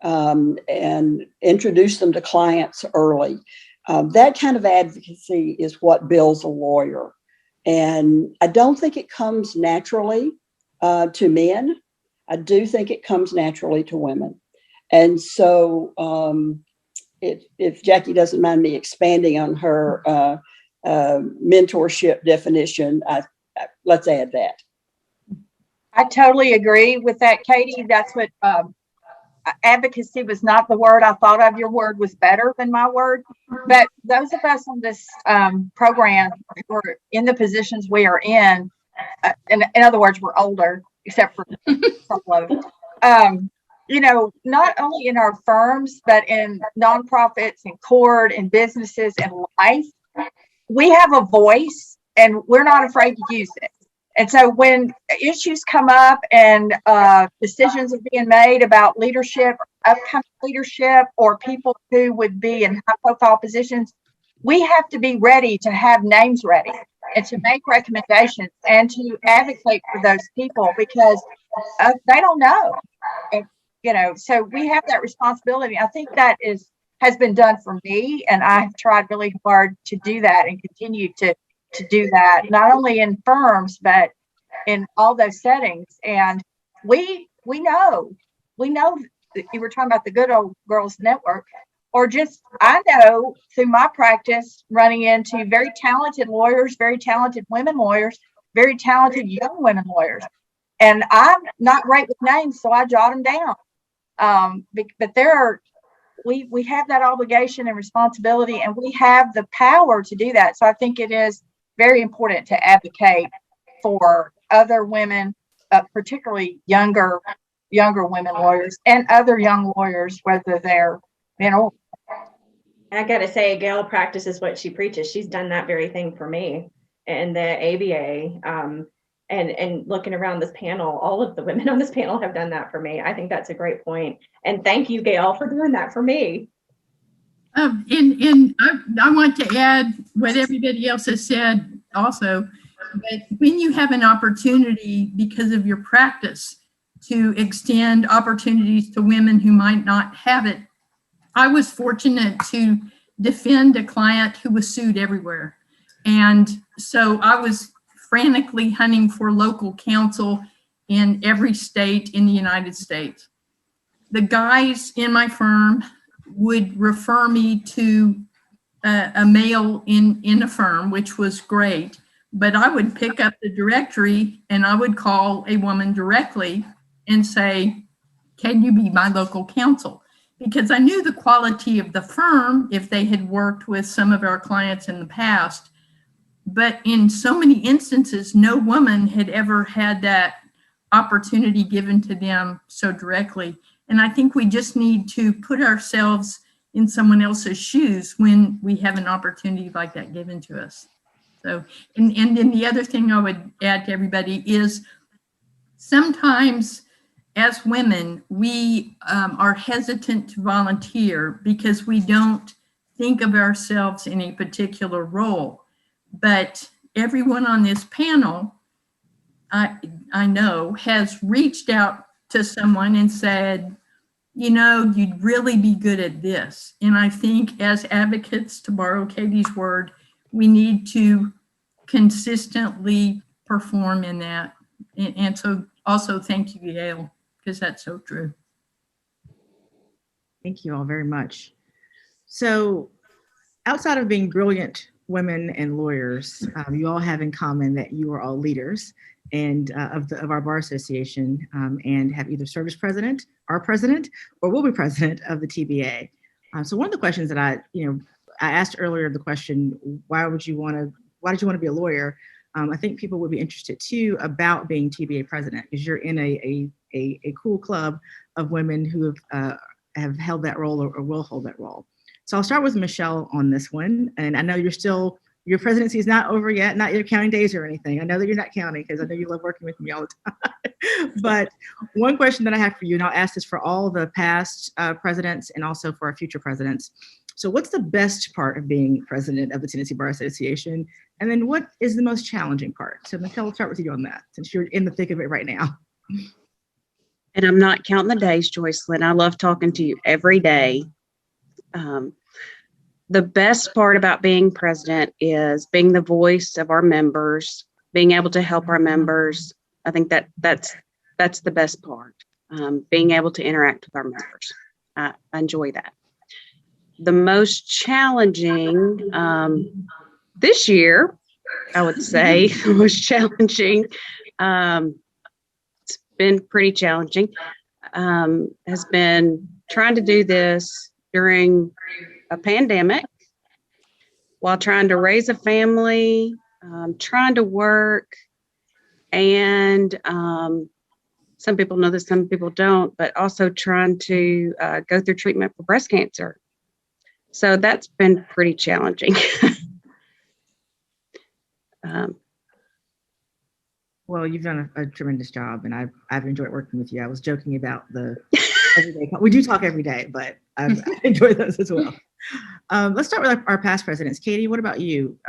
and introduce them to clients early. That kind of advocacy is what builds a lawyer. And I don't think it comes naturally to men. I do think it comes naturally to women. And so if Jackie doesn't mind me expanding on her mentorship definition, let's add that. I totally agree with that, Katie. That's what advocacy was not the word I thought of. Your word was better than my word. But those of us on this program who are in the positions we are in other words, we're older, except for some you know, not only in our firms, but in nonprofits, in court, in businesses, and life, we have a voice and we're not afraid to use it. And so when issues come up and decisions are being made about leadership, upcoming leadership, or people who would be in high profile positions, we have to be ready to have names ready and to make recommendations and to advocate for those people, because they don't know. And, you know, so we have that responsibility. I think that has been done for me, and I've tried really hard to do that and continue to do that, not only in firms, but in all those settings. And we know you were talking about the Good Old Girls Network, or just, I know through my practice running into very talented lawyers, very talented women lawyers, very talented young women lawyers. And I'm not great with names, so I jot them down. But we have that obligation and responsibility, and we have the power to do that. So I think it is very important to advocate for other women, particularly younger women lawyers, and other young lawyers, whether they're, you know. I got to say, Gail practices what she preaches. She's done that very thing for me in the ABA. And looking around this panel, all of the women on this panel have done that for me. I think that's a great point. And thank you, Gail, for doing that for me. And I want to add what everybody else has said also, but when you have an opportunity because of your practice to extend opportunities to women who might not have it, I was fortunate to defend a client who was sued everywhere. And so I was frantically hunting for local counsel in every state in the United States. The guys in my firm would refer me to a male in a firm, which was great, but I would pick up the directory and I would call a woman directly and say, can you be my local counsel? because I knew the quality of the firm if they had worked with some of our clients in the past. But in so many instances, no woman had ever had that opportunity given to them so directly. And I think we just need to put ourselves in someone else's shoes when we have an opportunity like that given to us. So, and then the other thing I would add to everybody is sometimes as women, we are hesitant to volunteer because we don't think of ourselves in a particular role. But everyone on this panel, I know, has reached out to someone and said, you know, you'd really be good at this. And I think as advocates, to borrow Katie's word, we need to consistently perform in that. And so also thank you, Gail, because that's so true. Thank you all very much. So outside of being brilliant women and lawyers, you all have in common that you are all leaders and of our bar association, and have either served as president, our president, or will be president of the TBA. So one of the questions that I asked earlier, the question, why did you want to be a lawyer? I think people would be interested too about being TBA president, because you're in a cool club of women who have held that role or will hold that role. So I'll start with Michelle on this one. And I know your presidency is not over yet, not your counting days or anything. I know that you're not counting because I know you love working with me all the time. But one question that I have for you, and I'll ask this for all the past presidents and also for our future presidents. So what's the best part of being president of the Tennessee Bar Association? And then what is the most challenging part? So Michelle, we'll start with you on that since you're in the thick of it right now. And I'm not counting the days, Joycelyn. I love talking to you every day. The best part about being president is being the voice of our members, being able to help our members. I think that's the best part, being able to interact with our members. I enjoy that. The most challenging this year, I would say, the most challenging, it's been pretty challenging, has been trying to do this during a pandemic while trying to raise a family, trying to work, and some people know this, some people don't, but also trying to go through treatment for breast cancer. So that's been pretty challenging. Well, you've done a tremendous job, and I've enjoyed working with you. I was joking about the everyday. We do talk every day, but I've enjoyed those as well. Let's start with our past presidents. Katie, what about you?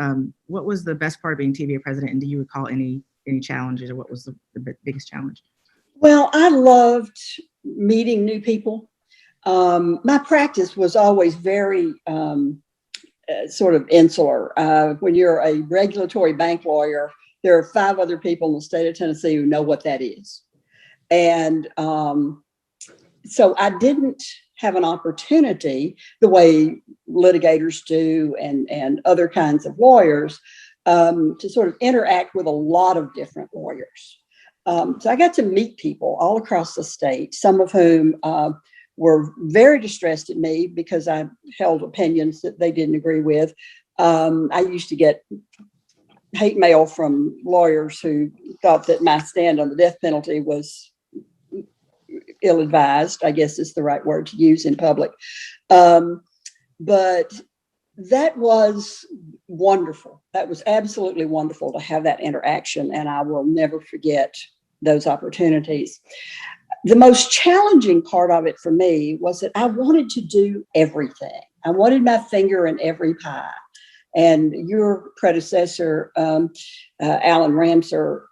What was the best part of being TBA president, and do you recall any challenges, or what was the biggest challenge? Well, I loved meeting new people. My practice was always very sort of insular. When you're a regulatory bank lawyer, there are 5 other people in the state of Tennessee who know what that is. And so I didn't have an opportunity the way litigators do and other kinds of lawyers to sort of interact with a lot of different lawyers. So I got to meet people all across the state, some of whom were very distressed at me because I held opinions that they didn't agree with. I used to get hate mail from lawyers who thought that my stand on the death penalty was ill-advised, I guess is the right word to use in public. But that was wonderful. That was absolutely wonderful to have that interaction, and I will never forget those opportunities. The most challenging part of it for me was that I wanted to do everything. I wanted my finger in every pie. And your predecessor, Alan Ramser,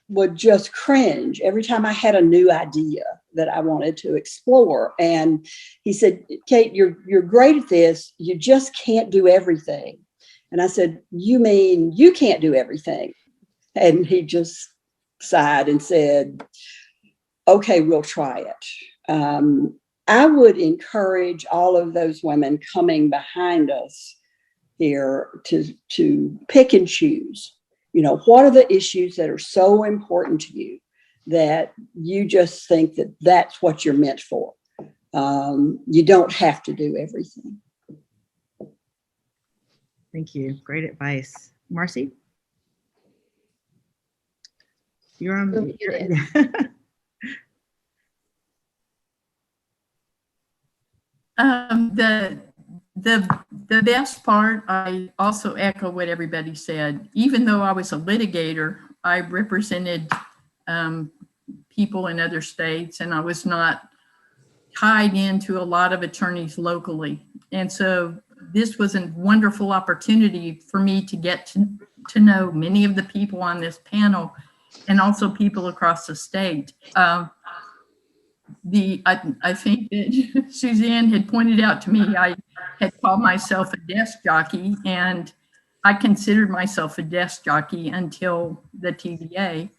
would just cringe every time I had a new idea that I wanted to explore. And he said, Kate, you're great at this. You just can't do everything. And I said, you mean you can't do everything? And he just sighed and said, okay, we'll try it. I would encourage all of those women coming behind us here to pick and choose. You know, what are the issues that are so important to you that you just think that that's what you're meant for? You don't have to do everything. Thank you. Great advice. Marcy? You're on. The best part, I also echo what everybody said. Even though I was a litigator, I represented people in other states, and I was not tied into a lot of attorneys locally. And so this was a wonderful opportunity for me to get to know many of the people on this panel and also people across the state. I think that Suzanne had pointed out to me, I had called myself a desk jockey, and I considered myself a desk jockey until the TBA.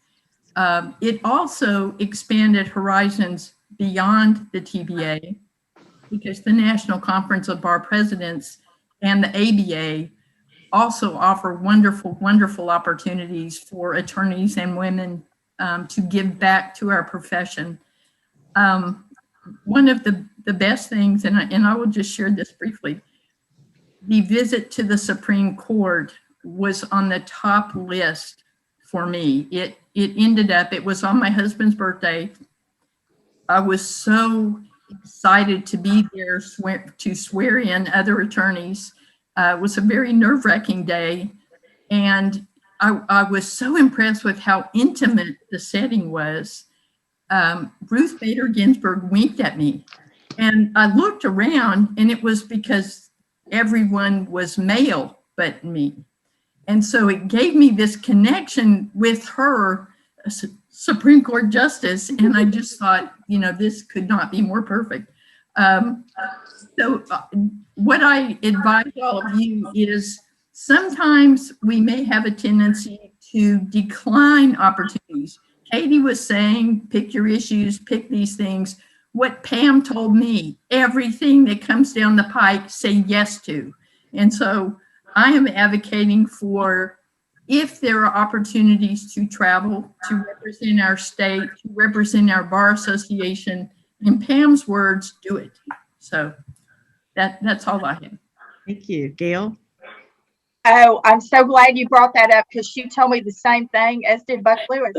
It also expanded horizons beyond the TBA, because the National Conference of Bar Presidents and the ABA also offer wonderful, wonderful opportunities for attorneys and women to give back to our profession. One of the best things, and I will just share this briefly, the visit to the Supreme Court was on the top list for me. It ended up, it was on my husband's birthday. I was so excited to be there to swear in other attorneys. It was a very nerve-wracking day. And I was so impressed with how intimate the setting was. Ruth Bader Ginsburg winked at me. And I looked around, and it was because everyone was male but me. And so it gave me this connection with her, Supreme Court Justice, and I just thought, this could not be more perfect. What I advise all of you is sometimes we may have a tendency to decline opportunities. Katie was saying, pick your issues, pick these things. What Pam told me, everything that comes down the pike, say yes to. And so I am advocating for, if there are opportunities to travel, to represent our state, to represent our bar association, in Pam's words, do it. So that's all I have. Thank you. Gail? Oh, I'm so glad you brought that up, because she told me the same thing, as did Buck Lewis.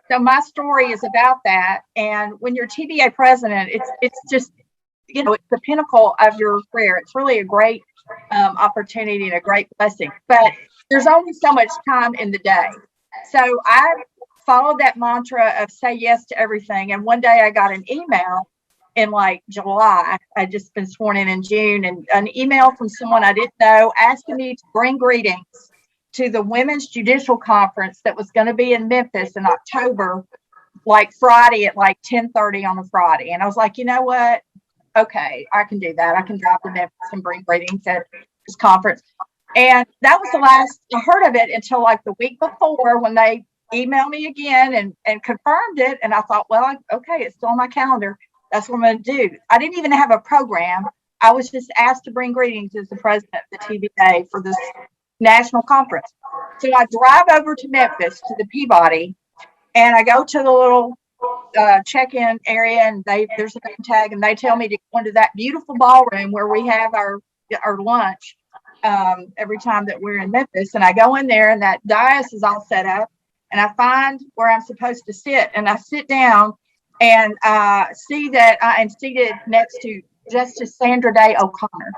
So my story is about that. And when you're TBA president, it's just, it's the pinnacle of your career. It's really a great opportunity and a great blessing. But there's only so much time in the day. So I followed that mantra of say yes to everything. And one day I got an email in like July. I'd just been sworn in June, and an email from someone I didn't know asking me to bring greetings to the Women's Judicial Conference that was going to be in Memphis in October, like Friday at like 10:30 on a Friday. And I was like, you know what? Okay, I can do that. I can drive to Memphis and bring greetings at this conference. And that was the last I heard of it until like the week before, when they emailed me again and confirmed it. And I thought, well, okay, it's still on my calendar. That's what I'm going to do. I didn't even have a program. I was just asked to bring greetings as the president of the TBA for this national conference. So I drive over to Memphis to the Peabody, and I go to the little check-in area, and there's a name tag, and they tell me to go into that beautiful ballroom where we have our lunch every time that we're in Memphis. And I go in there, and that dais is all set up, and I find where I'm supposed to sit, and I sit down and see that I am seated next to Justice Sandra Day O'Connor.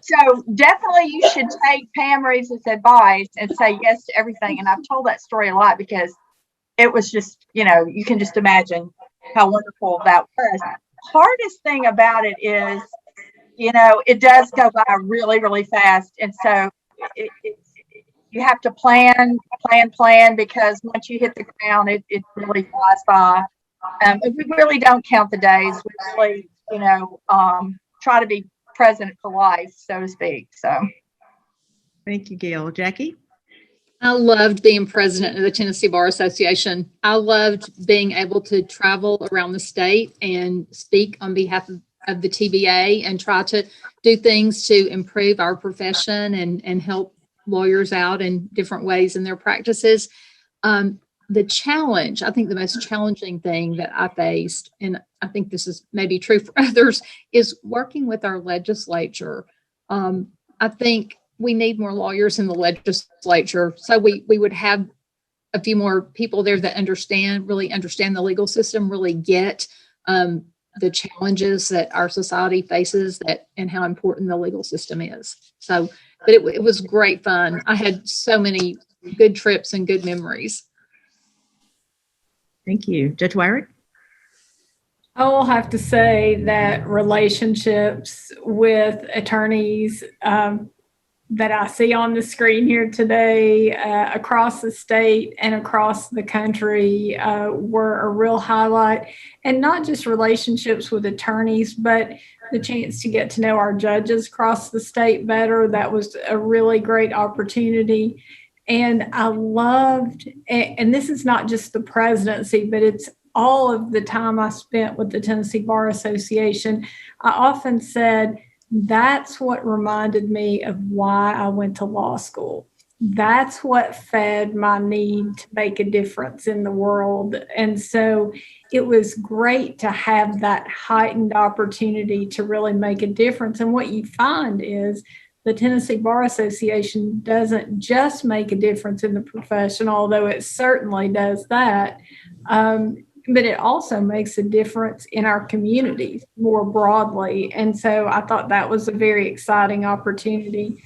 So definitely you should take Pam Reeves' advice and say yes to everything. And I've told that story a lot because it was just, you can just imagine how wonderful that was. Hardest thing about it is, it does go by really, really fast. And so you have to plan, because once you hit the ground, it really flies by. We really don't count the days. We really, try to be president for life, so to speak. So, thank you, Gail. Jackie? I loved being president of the Tennessee Bar Association. I loved being able to travel around the state and speak on behalf of the TBA and try to do things to improve our profession and help lawyers out in different ways in their practices. the challenge, I think the most challenging thing that I faced, and I think this is maybe true for others, is working with our legislature. I think we need more lawyers in the legislature, so we would have a few more people there that really understand the legal system, really get the challenges that our society faces, and how important the legal system is. So, but it was great fun. I had so many good trips and good memories. Thank you. Judge Wyrick? I will have to say that relationships with attorneys that I see on the screen here today across the state and across the country were a real highlight. And not just relationships with attorneys, but the chance to get to know our judges across the state better. That was a really great opportunity. And I loved, and this is not just the presidency, but it's all of the time I spent with the Tennessee Bar Association. I often said, that's what reminded me of why I went to law school. That's what fed my need to make a difference in the world. And so it was great to have that heightened opportunity to really make a difference. And what you find is the Tennessee Bar Association doesn't just make a difference in the profession, although it certainly does that. But it also makes a difference in our communities more broadly. And so I thought that was a very exciting opportunity.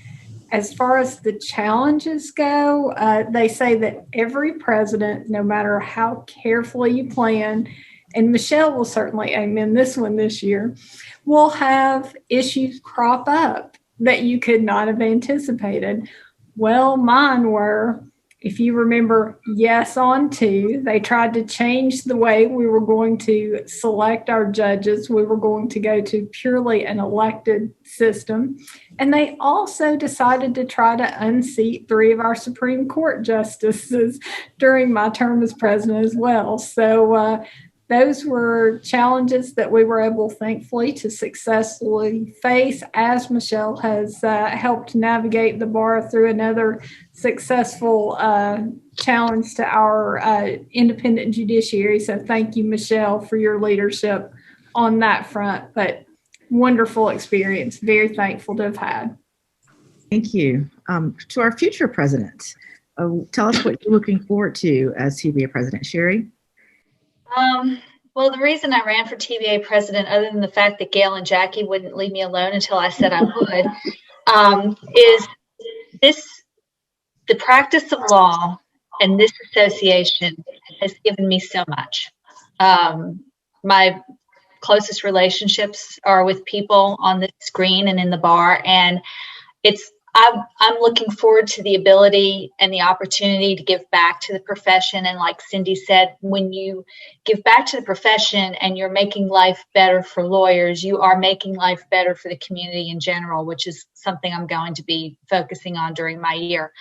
As far as the challenges go, they say that every president, no matter how carefully you plan, and Michelle will certainly amen this one this year, will have issues crop up that you could not have anticipated. Well, mine were, if you remember, Yes on 2, they tried to change the way we were going to select our judges. We were going to go to purely an elected system. And they also decided to try to unseat 3 of our Supreme Court justices during my term as president as well. So those were challenges that we were able, thankfully, to successfully face, as Michelle has helped navigate the bar through another successful challenge to our independent judiciary. So thank you, Michelle, for your leadership on that front. But wonderful experience. Very thankful to have had. Thank you. To our future president, tell us what you're looking forward to as TBA president. Sherry? Well, the reason I ran for TBA president, other than the fact that Gail and Jackie wouldn't leave me alone until I said I would, is the practice of law and this association has given me so much. My closest relationships are with people on the screen and in the bar, and I'm looking forward to the ability and the opportunity to give back to the profession. And like Cindy said, when you give back to the profession and you're making life better for lawyers, you are making life better for the community in general, which is something I'm going to be focusing on during my year.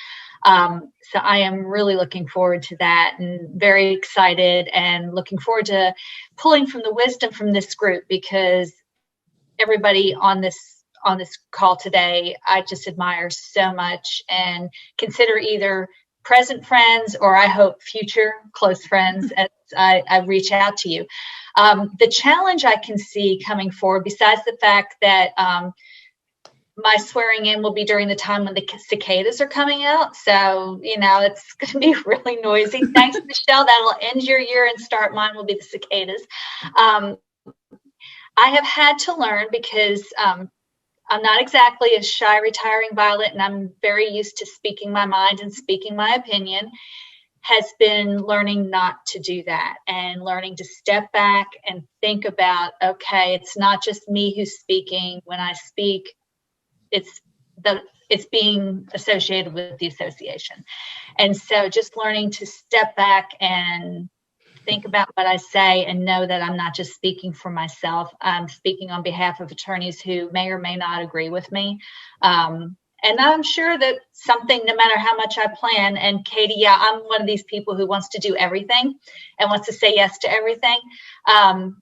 So I am really looking forward to that and very excited and looking forward to pulling from the wisdom from this group, because everybody on this call today, I just admire so much and consider either present friends or I hope future close friends as I reach out to you. The challenge I can see coming forward, besides the fact that my swearing in will be during the time when the cicadas are coming out. So, it's going to be really noisy. Thanks, Michelle. That'll end your year and start mine will be the cicadas. I have had to learn, because I'm not exactly a shy retiring violet, and I'm very used to speaking my mind and speaking my opinion, has been learning not to do that and learning to step back and think about, okay, it's not just me who's speaking. When I speak, it's being associated with the association. And so just learning to step back and think about what I say and know that I'm not just speaking for myself. I'm speaking on behalf of attorneys who may or may not agree with me. And I'm sure that something, no matter how much I plan, and Katie, I'm one of these people who wants to do everything and wants to say yes to everything. I'm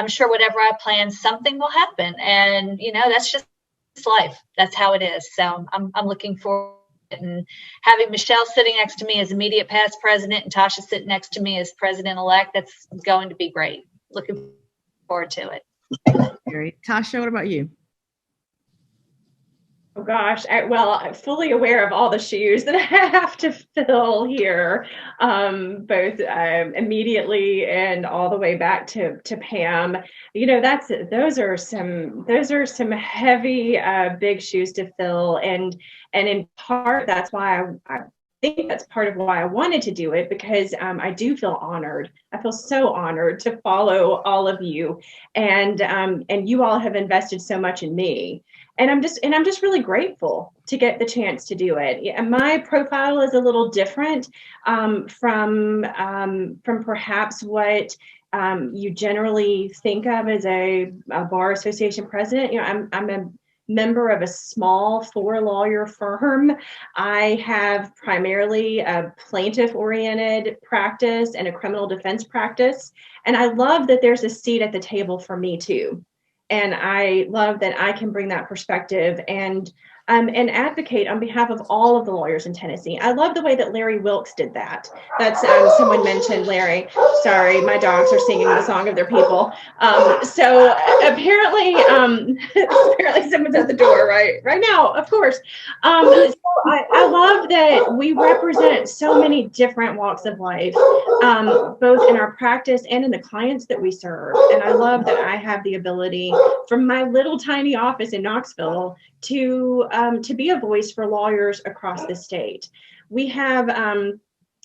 sure whatever I plan, something will happen. And, that's just life. That's how it is. So I'm looking forward And having Michelle sitting next to me as immediate past president and Tasha sitting next to me as president-elect, that's going to be great. Looking forward to it. Great. Tasha, what about you? Oh gosh, I'm fully aware of all the shoes that I have to fill here, both immediately and all the way back to Pam. You know, those are some heavy, big shoes to fill, and in part that's why I think that's part of why I wanted to do it, because I do feel honored. I feel so honored to follow all of you, and you all have invested so much in me. And I'm just really grateful to get the chance to do it. Yeah, my profile is a little different from perhaps what you generally think of as a bar association president. You know, I'm a member of a small 4-lawyer firm. I have primarily a plaintiff-oriented practice and a criminal defense practice, and I love that there's a seat at the table for me too. And I love that I can bring that perspective and advocate on behalf of all of the lawyers in Tennessee. I love the way that Larry Wilkes did that. That's someone mentioned Larry. Sorry, my dogs are singing the song of their people. So apparently someone's at the door right now, of course. So I love that we represent so many different walks of life, both in our practice and in the clients that we serve. And I love that I have the ability from my little tiny office in Knoxville to be a voice for lawyers across the state. We have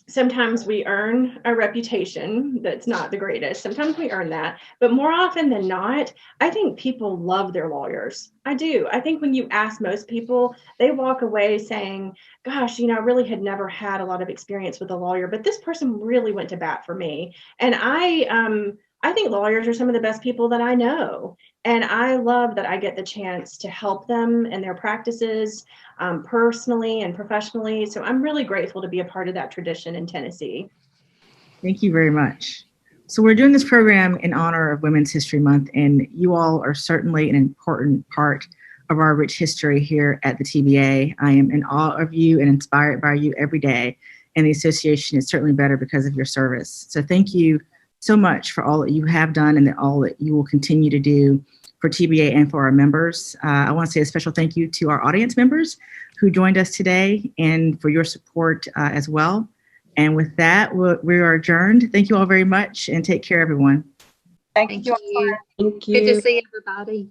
sometimes we earn a reputation that's not the greatest. Sometimes we earn that, but more often than not, I think people love their lawyers. I do. I think when you ask most people, they walk away saying, gosh, you know, I really had never had a lot of experience with a lawyer, but this person really went to bat for me. And I think lawyers are some of the best people that I know. And I love that I get the chance to help them in their practices, personally and professionally. So I'm really grateful to be a part of that tradition in Tennessee. Thank you very much. So we're doing this program in honor of Women's History Month, and you all are certainly an important part of our rich history here at the TBA. I am in awe of you and inspired by you every day, and the association is certainly better because of your service. So thank you so much for all that you have done and all that you will continue to do for TBA and for our members. I want to say a special thank you to our audience members who joined us today and for your support as well. And with that, we are adjourned. Thank you all very much and take care, everyone. Thank you. Thank you. Good to see everybody.